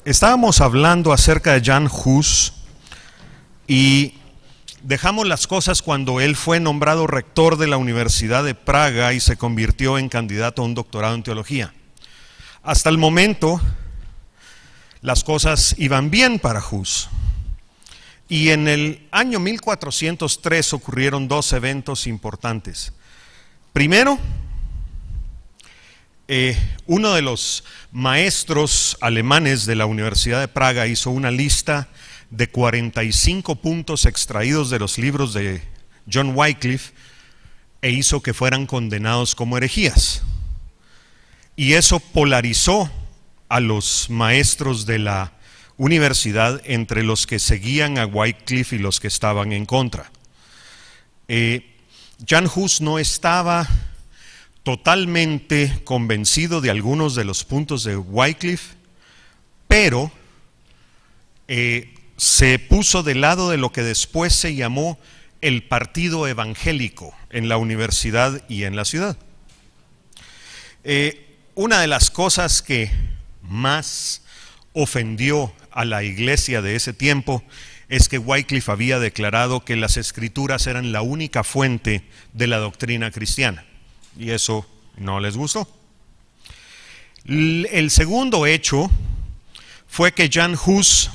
Estábamos hablando acerca de Jan Hus y dejamos las cosas cuando él fue nombrado rector de la Universidad de Praga y se convirtió en candidato a un doctorado en teología. Hasta el momento las cosas iban bien para Hus. Y en el año 1403 ocurrieron dos eventos importantes. Primero, uno de los maestros alemanes de la Universidad de Praga hizo una lista de 45 puntos extraídos de los libros de John Wycliffe e hizo que fueran condenados como herejías. Y eso polarizó a los maestros de la universidad entre los que seguían a Wycliffe y los que estaban en contra. Jan Hus no estaba totalmente convencido de algunos de los puntos de Wycliffe, pero se puso del lado de lo que después se llamó el partido evangélico en la universidad y en la ciudad. Una de las cosas que más ofendió a la iglesia de ese tiempo es que Wycliffe había declarado que las escrituras eran la única fuente de la doctrina cristiana. Y eso no les gustó. El segundo hecho fue que Jan Hus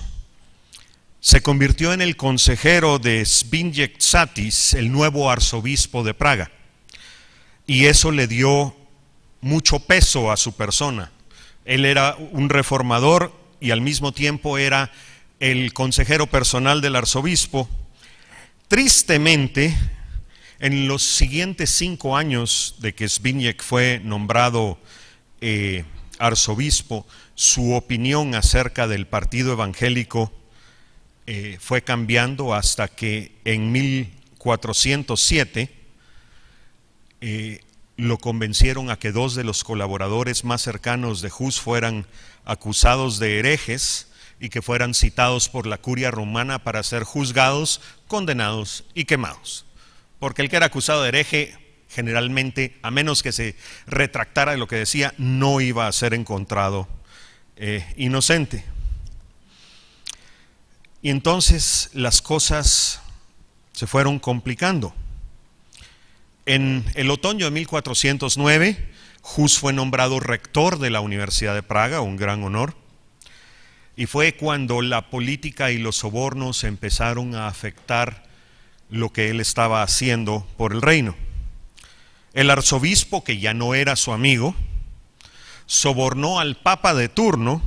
se convirtió en el consejero de Zbigniew Zatis, el nuevo arzobispo de Praga. Y eso le dio mucho peso a su persona. Él era un reformador y al mismo tiempo era el consejero personal del arzobispo. Tristemente, en los siguientes 5 años de que Zbigniew fue nombrado arzobispo, su opinión acerca del partido evangélico fue cambiando hasta que en 1407 lo convencieron a que 2 de los colaboradores más cercanos de Hus fueran acusados de herejes y que fueran citados por la curia romana para ser juzgados, condenados y quemados. Porque el que era acusado de hereje, generalmente, a menos que se retractara de lo que decía, no iba a ser encontrado inocente. Y entonces las cosas se fueron complicando. En el otoño de 1409, Hus fue nombrado rector de la Universidad de Praga, un gran honor, y fue cuando la política y los sobornos empezaron a afectar lo que él estaba haciendo por el reino. El arzobispo, que ya no era su amigo, sobornó al papa de turno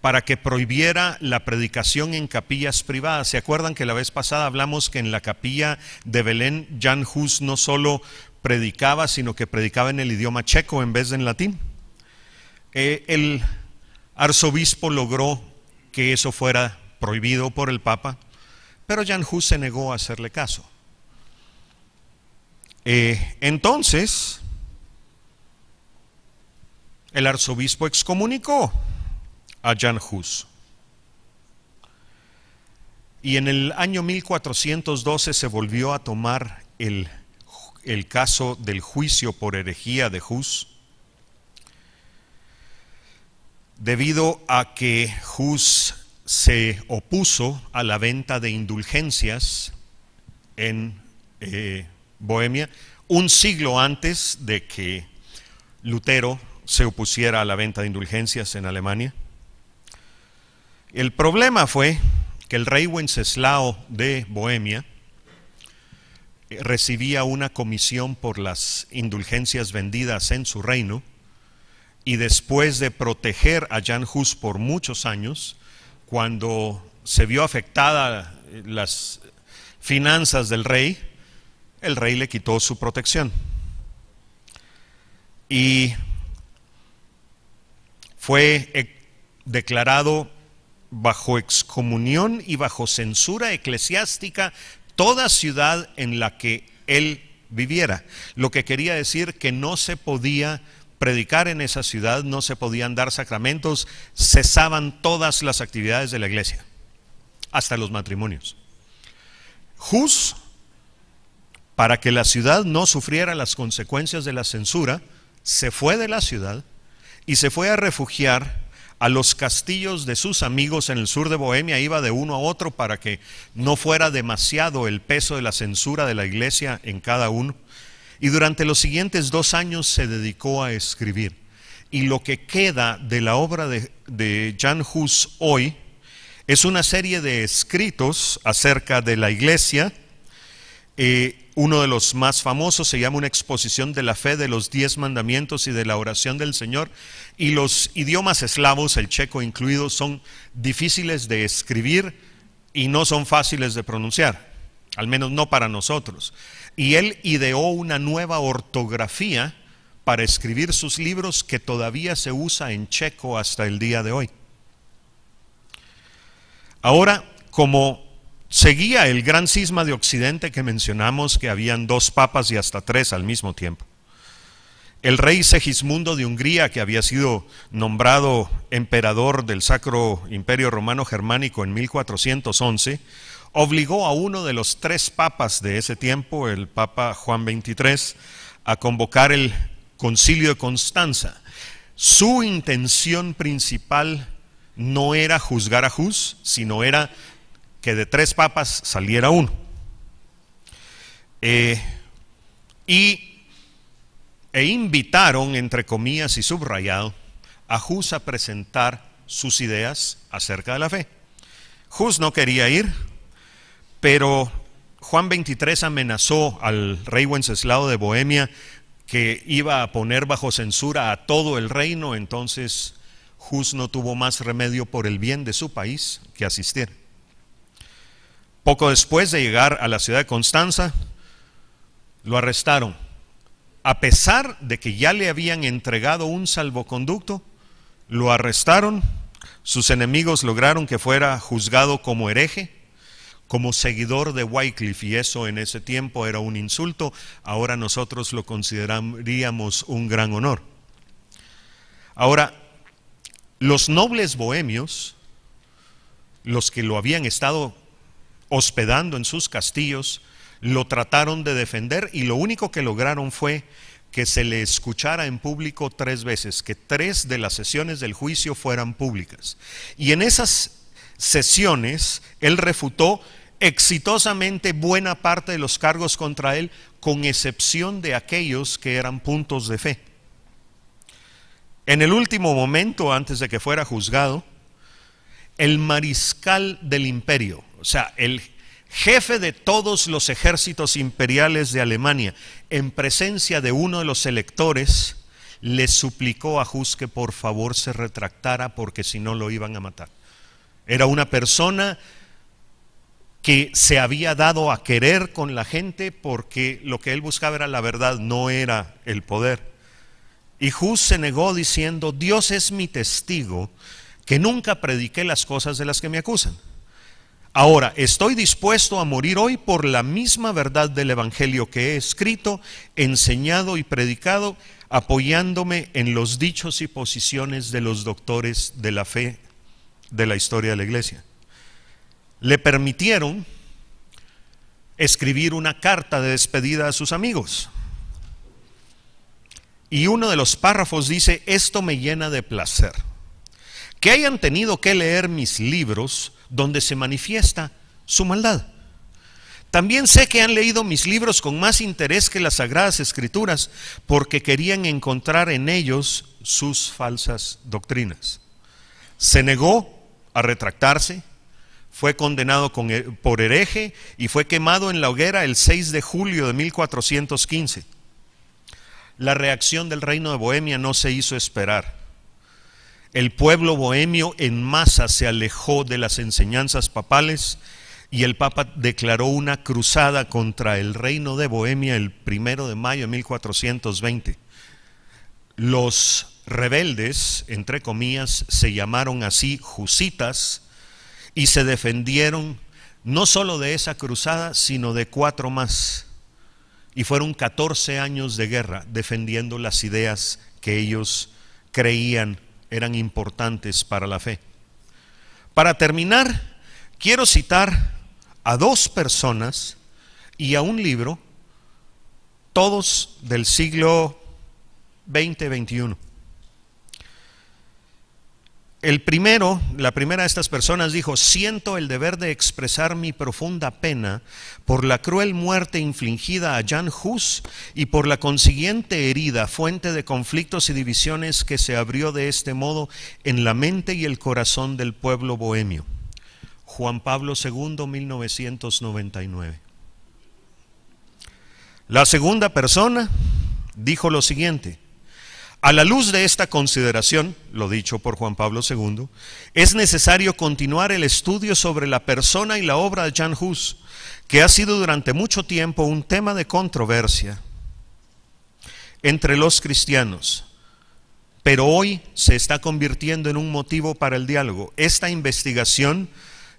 para que prohibiera la predicación en capillas privadas. ¿Se acuerdan que la vez pasada hablamos que en la capilla de Belén Jan Hus no solo predicaba, sino que predicaba en el idioma checo en vez de en latín? El arzobispo logró que eso fuera prohibido por el papa, pero Jan Hus se negó a hacerle caso. Entonces, el arzobispo excomunicó a Jan Hus. Y en el año 1412 se volvió a tomar el caso del juicio por herejía de Hus, debido a que Hus se opuso a la venta de indulgencias en Bohemia, un siglo antes de que Lutero se opusiera a la venta de indulgencias en Alemania. El problema fue que el rey Wenceslao de Bohemia recibía una comisión por las indulgencias vendidas en su reino, y después de proteger a Jan Hus por muchos años, cuando se vio afectada las finanzas del rey, el rey le quitó su protección y fue declarado bajo excomunión y bajo censura eclesiástica toda ciudad en la que él viviera, lo que quería decir que no se podía predicar en esa ciudad, no se podían dar sacramentos, cesaban todas las actividades de la iglesia, hasta los matrimonios. Hus, para que la ciudad no sufriera las consecuencias de la censura, se fue de la ciudad y se fue a refugiar a los castillos de sus amigos en el sur de Bohemia, iba de uno a otro para que no fuera demasiado el peso de la censura de la iglesia en cada uno. Y durante los siguientes 2 años se dedicó a escribir. Y lo que queda de la obra de Jan Hus hoy es una serie de escritos acerca de la iglesia. Uno de los más famosos se llama Una exposición de la fe, de los 10 mandamientos y de la oración del Señor. Y los idiomas eslavos, el checo incluido, son difíciles de escribir y no son fáciles de pronunciar, al menos no para nosotros. Y él ideó una nueva ortografía para escribir sus libros que todavía se usa en checo hasta el día de hoy. Ahora, como seguía el gran cisma de Occidente que mencionamos, que habían 2 papas y hasta 3 al mismo tiempo, el rey Segismundo de Hungría, que había sido nombrado emperador del Sacro Imperio Romano Germánico en 1411, obligó a uno de los 3 papas de ese tiempo, el Papa Juan XXIII, a convocar el Concilio de Constanza. Su intención principal no era juzgar a Hus, sino era que de 3 papas saliera uno. E invitaron, entre comillas y subrayado, a Hus a presentar sus ideas acerca de la fe. Hus no quería ir, pero Juan XXIII amenazó al rey Wenceslao de Bohemia que iba a poner bajo censura a todo el reino. Entonces Hus no tuvo más remedio por el bien de su país que asistir. Poco después de llegar a la ciudad de Constanza, lo arrestaron. A pesar de que ya le habían entregado un salvoconducto, lo arrestaron. Sus enemigos lograron que fuera juzgado como hereje, como seguidor de Wycliffe, y eso en ese tiempo era un insulto. Ahora nosotros lo consideraríamos un gran honor. Ahora, los nobles bohemios, los que lo habían estado hospedando en sus castillos, lo trataron de defender, y lo único que lograron fue que se le escuchara en público 3 veces, que 3 de las sesiones del juicio fueran públicas. Y en esas sesiones él refutó exitosamente buena parte de los cargos contra él, con excepción de aquellos que eran puntos de fe. En el último momento, antes de que fuera juzgado, el mariscal del imperio, o sea, el jefe de todos los ejércitos imperiales de Alemania, en presencia de uno de los electores, le suplicó a Hus que por favor se retractara, porque si no lo iban a matar. Era una persona que se había dado a querer con la gente, porque lo que él buscaba era la verdad, no era el poder. Y Hus se negó diciendo: Dios es mi testigo que nunca prediqué las cosas de las que me acusan. Ahora, estoy dispuesto a morir hoy por la misma verdad del Evangelio que he escrito, enseñado y predicado, apoyándome en los dichos y posiciones de los doctores de la fe de la historia de la iglesia. Le permitieron escribir una carta de despedida a sus amigos. Y uno de los párrafos dice: esto me llena de placer, que hayan tenido que leer mis libros donde se manifiesta su maldad. También sé que han leído mis libros con más interés que las Sagradas Escrituras, porque querían encontrar en ellos sus falsas doctrinas. Se negó a retractarse, fue condenado por hereje y fue quemado en la hoguera el 6 de julio de 1415. La reacción del reino de Bohemia no se hizo esperar. El pueblo bohemio en masa se alejó de las enseñanzas papales, y el Papa declaró una cruzada contra el reino de Bohemia el 1 de mayo de 1420. Los rebeldes, entre comillas, se llamaron así husitas, y se defendieron no solo de esa cruzada, sino de 4 más. Y fueron 14 años de guerra defendiendo las ideas que ellos creían eran importantes para la fe. Para terminar, quiero citar a 2 personas y a un libro, todos del siglo XX-XXI. La primera de estas personas dijo: siento el deber de expresar mi profunda pena por la cruel muerte infligida a Jan Hus y por la consiguiente herida, fuente de conflictos y divisiones que se abrió de este modo en la mente y el corazón del pueblo bohemio. Juan Pablo II, 1999. La segunda persona dijo lo siguiente: a la luz de esta consideración, lo dicho por Juan Pablo II, es necesario continuar el estudio sobre la persona y la obra de Jan Hus, que ha sido durante mucho tiempo un tema de controversia entre los cristianos, pero hoy se está convirtiendo en un motivo para el diálogo. Esta investigación,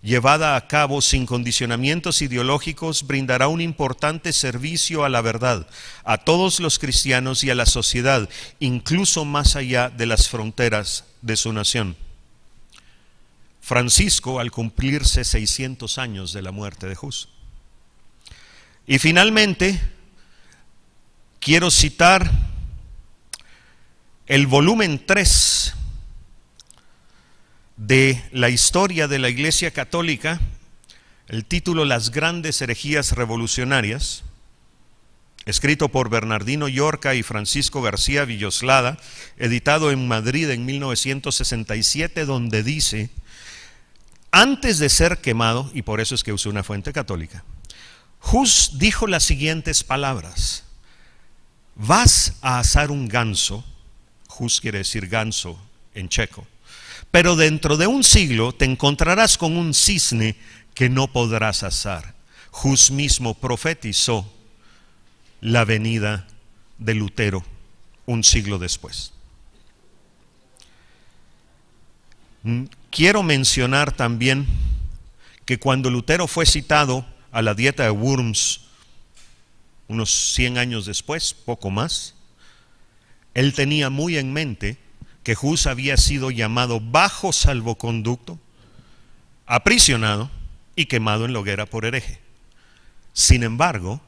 llevada a cabo sin condicionamientos ideológicos, brindará un importante servicio a la verdad, a todos los cristianos y a la sociedad, incluso más allá de las fronteras de su nación. Francisco, al cumplirse 600 años de la muerte de Hus. Y finalmente, quiero citar el volumen 3 de la historia de la Iglesia Católica, el título Las grandes herejías revolucionarias, escrito por Bernardino Llorca y Francisco García Villoslada, editado en Madrid en 1967, donde dice: antes de ser quemado, y por eso es que usé una fuente católica, Hus dijo las siguientes palabras: vas a asar un ganso. Hus quiere decir ganso en checo. Pero dentro de un siglo te encontrarás con un cisne que no podrás asar. Hus mismo profetizó la venida de Lutero un siglo después. Quiero mencionar también que cuando Lutero fue citado a la dieta de Worms, unos 100 años después, poco más, él tenía muy en mente que Hus había sido llamado bajo salvoconducto, aprisionado y quemado en la hoguera por hereje. Sin embargo,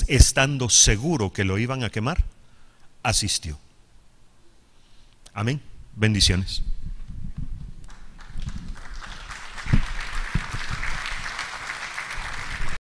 estando seguro que lo iban a quemar, asistió. Amén. Bendiciones.